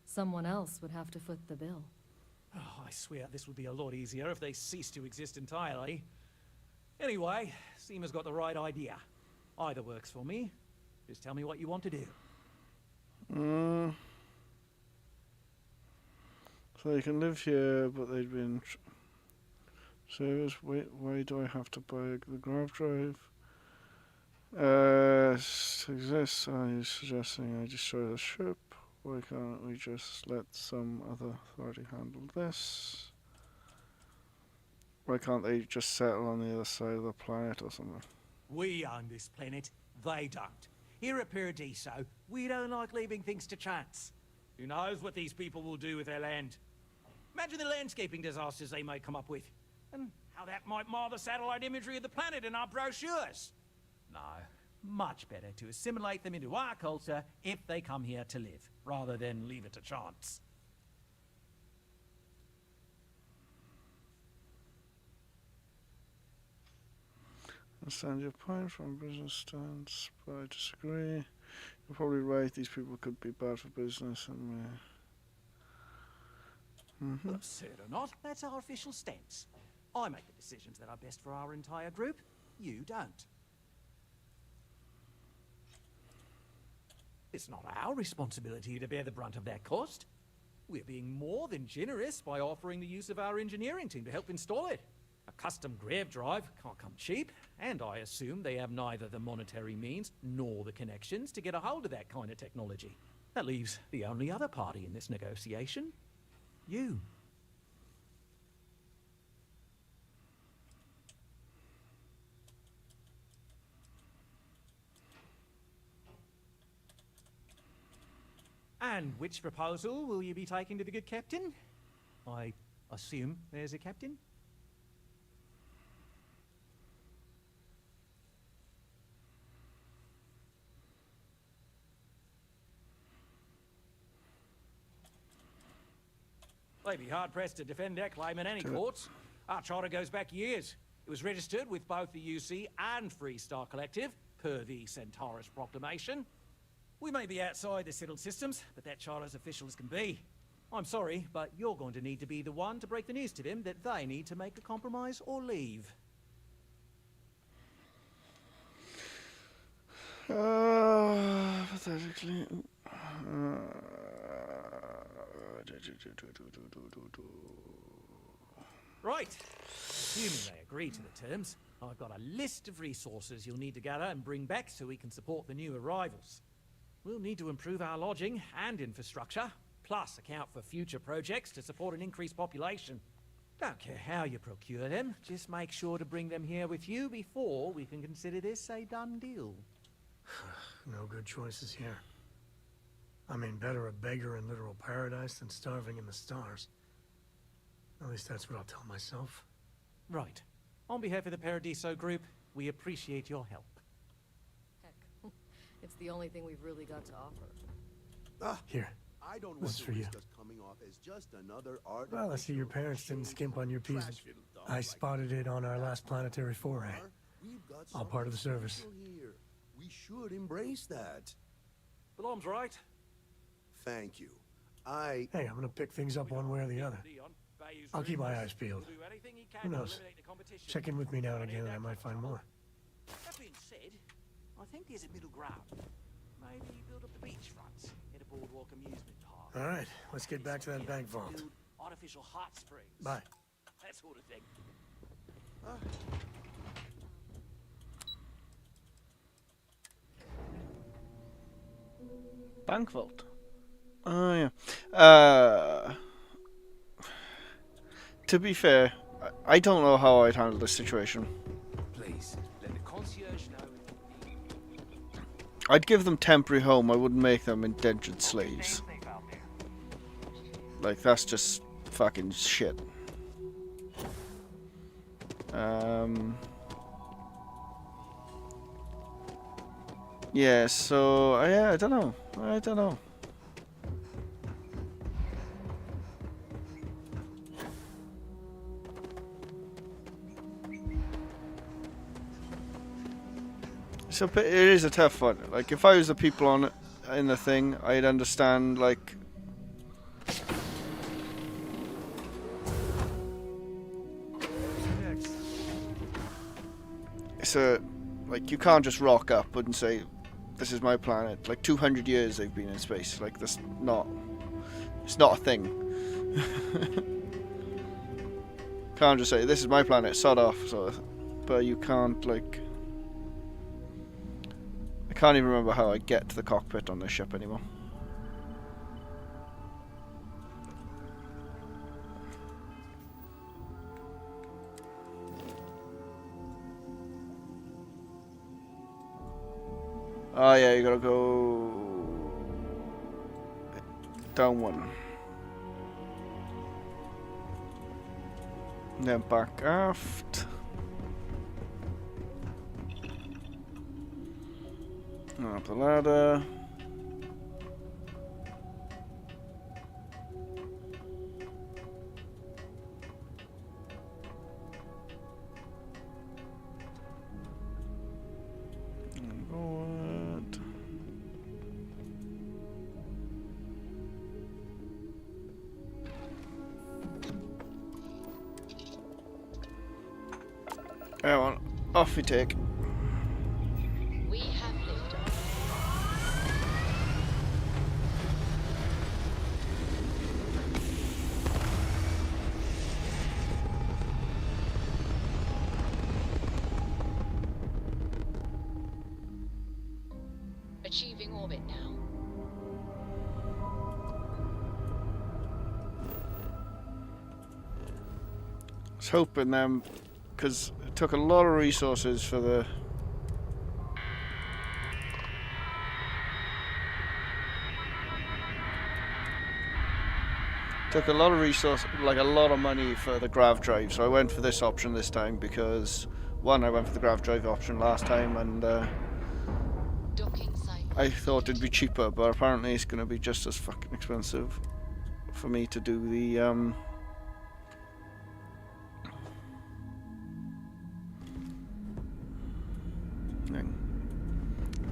Someone else would have to foot the bill. Oh, I swear this would be a lot easier if they ceased to exist entirely. Anyway, Seema's got the right idea. Either works for me. Just tell me what you want to do. So you can live here, but they'd be in service. Wait, why do I have to buy the grav drive? Exists. Are you suggesting I destroy the ship? Why can't we just let some other authority handle this? Why can't they just settle on the other side of the planet or something? We own this planet, they don't. Here at Paradiso, we don't like leaving things to chance. Who knows what these people will do with their land? Imagine the landscaping disasters they may come up with, and how that might mar the satellite imagery of the planet in our brochures. No, much better to assimilate them into our culture if they come here to live, rather than leave it to chance. Understand your point from a business stance, but I disagree. You're probably right, these people could be bad for business and Well, absurd or not, that's our official stance. I make the decisions that are best for our entire group. You don't. It's not our responsibility to bear the brunt of that cost. We're being more than generous by offering the use of our engineering team to help install it. A custom grav drive can't come cheap, and I assume they have neither the monetary means nor the connections to get a hold of that kind of technology. That leaves the only other party in this negotiation. You. And which proposal will you be taking to the good captain? I assume there's a captain? They'd be hard-pressed to defend their claim in any courts. Our charter goes back years. It was registered with both the UC and Free Star Collective, per the Centaurus Proclamation. We may be outside the settled systems, but that charter's official as can be. I'm sorry, but you're going to need to be the one to break the news to them that they need to make a compromise or leave. Pathetically. Right. Assuming they agree to the terms, I've got a list of resources you'll need to gather and bring back so we can support the new arrivals. We'll need to improve our lodging and infrastructure, plus account for future projects to support an increased population. Don't care how you procure them, just make sure to bring them here with you before we can consider this a done deal. No good choices here. I mean, better a beggar in literal paradise than starving in the stars. At least that's what I'll tell myself. Right. On behalf of the Paradiso group, we appreciate your help. Heck, it's the only thing we've really got to offer. Here. I don't This want is for to you. risk us coming off as just another art. Well, I see your parents didn't skimp on your pieces. I spotted it on our last planetary foray. All part of the service. Here. We should embrace that. Belom's right. Thank you. Hey, I'm gonna pick things up one way or the other. I'll keep my eyes peeled. Who knows? Check in with me now and again and I might find more. That being said, I think there's a middle ground. Maybe build up the beachfronts at a boardwalk amusement park. All right, let's get back to that bank vault. Build artificial hot springs. Bye. That sort of thing. Bank vault. Oh yeah. To be fair, I don't know how I'd handle this situation. Please, let the concierge know. I'd give them temporary home. I wouldn't make them indentured slaves. Like, that's just fucking shit. Yeah, so, yeah, I don't know. So it is a tough one. Like, if I was the people on it, in the thing, I'd understand, like... It's a... Like, you can't just rock up and say, this is my planet. Like, 200 years they've been in space. Like, that's not... It's not a thing. Can't just say, this is my planet, sod off. So, but you can't, like... I can't even remember how I get to the cockpit on this ship anymore. Oh yeah, you gotta go down one. Then back aft. Up the ladder. And forward. Come on, off we take. We have liftoff. Achieving orbit now. I was hoping them, because it took a lot of resources for the... Took a lot of resource, like a lot of money for the grav drive, so I went for this option this time because, one, I went for the grav drive option last time, and I thought it'd be cheaper, but apparently it's going to be just as fucking expensive for me to do the thing.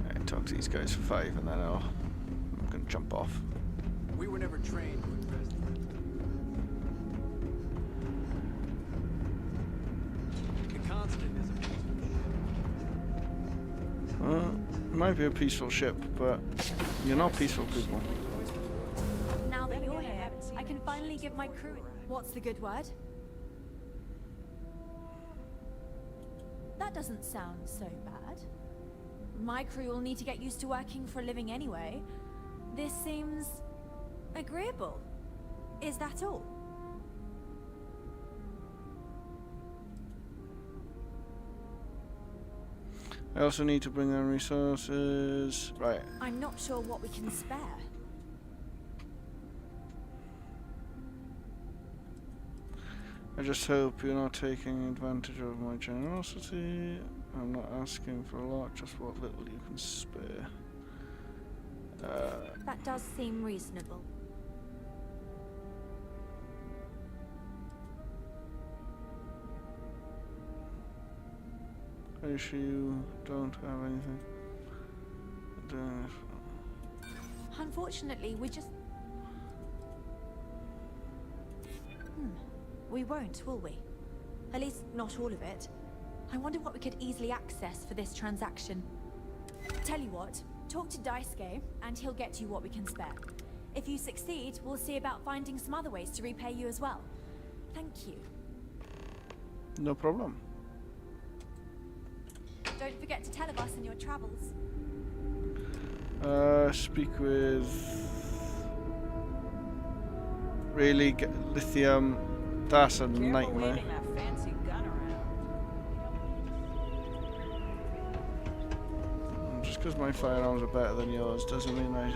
I talk to these guys for 5 and then I'm going to jump off. We were never trained to invest. The Constant is a peaceful ship. It might be a peaceful ship, but you're not peaceful people. Now that you're here, I can finally give my crew... What's the good word? That doesn't sound so bad. My crew will need to get used to working for a living anyway. This seems... agreeable. Is that all? I also need to bring in resources. Right. I'm not sure what we can spare. I just hope you're not taking advantage of my generosity. I'm not asking for a lot, just what little you can spare. That does seem reasonable. Are you sure you don't have anything? Unfortunately, we just... We won't, will we? At least not all of it. I wonder what we could easily access for this transaction. Tell you what, talk to Daisuke, and he'll get you what we can spare. If you succeed, we'll see about finding some other ways to repay you as well. Thank you. No problem. Don't forget to tell of us in your travels. Speak with... Really? Lithium? That's a nightmare. That fancy gun around. Just because my firearms are better than yours doesn't mean I...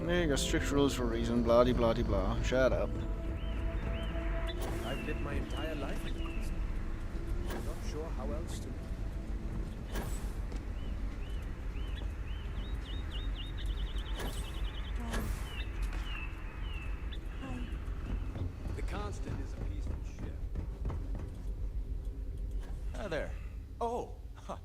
Yeah, you got strict rules for a reason, blah de blah de blah. Shut up. I've lived my entire life in the prison. I'm not sure how else to. The Constant is a peaceful ship. Hi there. Oh, huh.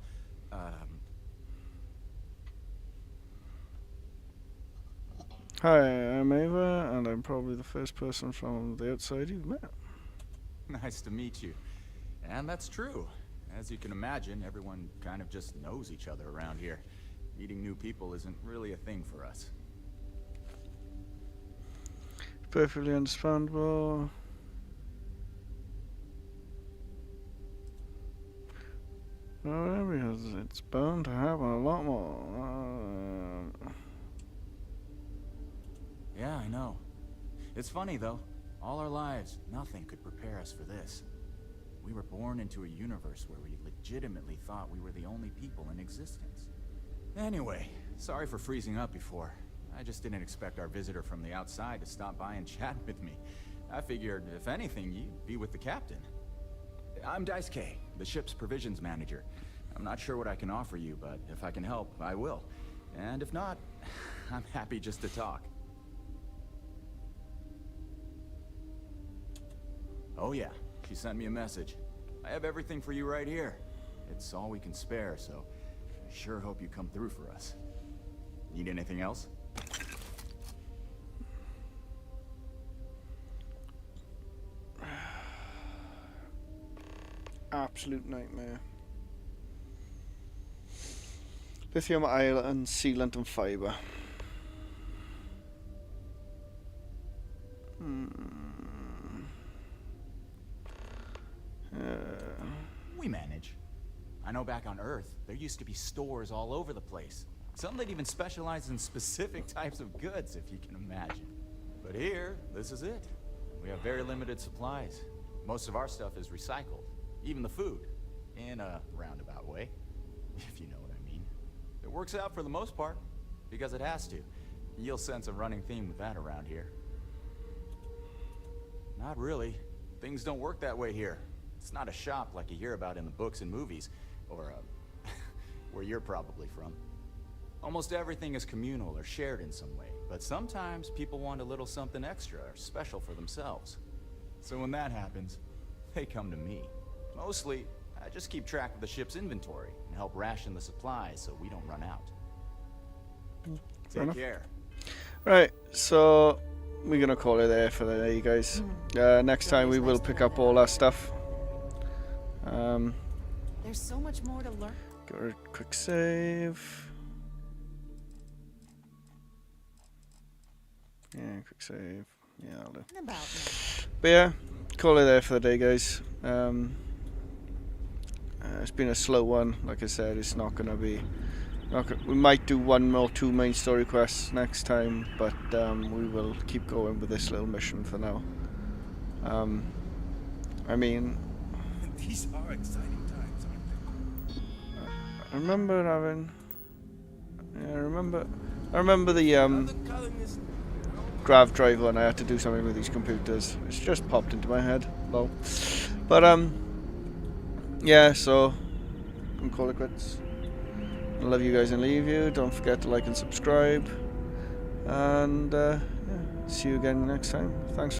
Hi, I'm Ava, and I'm probably the first person from the outside you've met. Nice to meet you. And that's true. As you can imagine, everyone kind of just knows each other around here. Meeting new people isn't really a thing for us. Perfectly understandable. Well, because it's bound to happen a lot more. Yeah, I know. It's funny, though. All our lives, nothing could prepare us for this. We were born into a universe where we legitimately thought we were the only people in existence. Anyway, sorry for freezing up before. I just didn't expect our visitor from the outside to stop by and chat with me. I figured, if anything, you'd be with the captain. I'm Daisuke, the ship's provisions manager. I'm not sure what I can offer you, but if I can help, I will. And if not, I'm happy just to talk. Oh yeah, she sent me a message. I have everything for you right here. It's all we can spare, so I sure hope you come through for us. Need anything else? Absolute nightmare. Lithium ion, sealant and fiber. We manage. I know back on Earth, there used to be stores all over the place. Some that even specialize in specific types of goods, if you can imagine. But here, this is it. We have very limited supplies. Most of our stuff is recycled. Even the food. In a roundabout way, if you know what I mean. It works out for the most part, because it has to. You'll sense a running theme with that around here. Not really. Things don't work that way here. It's not a shop like you hear about in the books and movies, or where you're probably from. Almost everything is communal or shared in some way, but sometimes people want a little something extra or special for themselves. So when that happens, they come to me. Mostly, I just keep track of the ship's inventory and help ration the supplies so we don't run out. Take care. Right, so we're gonna call it there for the day, guys. Next time we will pick up all our stuff. There's so much more to learn. Give her a quick save. Yeah, quick save. Yeah, I'll do. But yeah, call it there for the day, guys. It's been a slow one. Like I said, it's not gonna be. We might do one or two main story quests next time, but we will keep going with this little mission for now. I mean, These are exciting times, aren't they? I remember having. Yeah, I remember the grav drive one. I had to do something with these computers. It's just popped into my head. Lol. But yeah. So I'm call it quits. I love you guys and leave you. Don't forget to like and subscribe. And yeah, see you again next time. Thanks.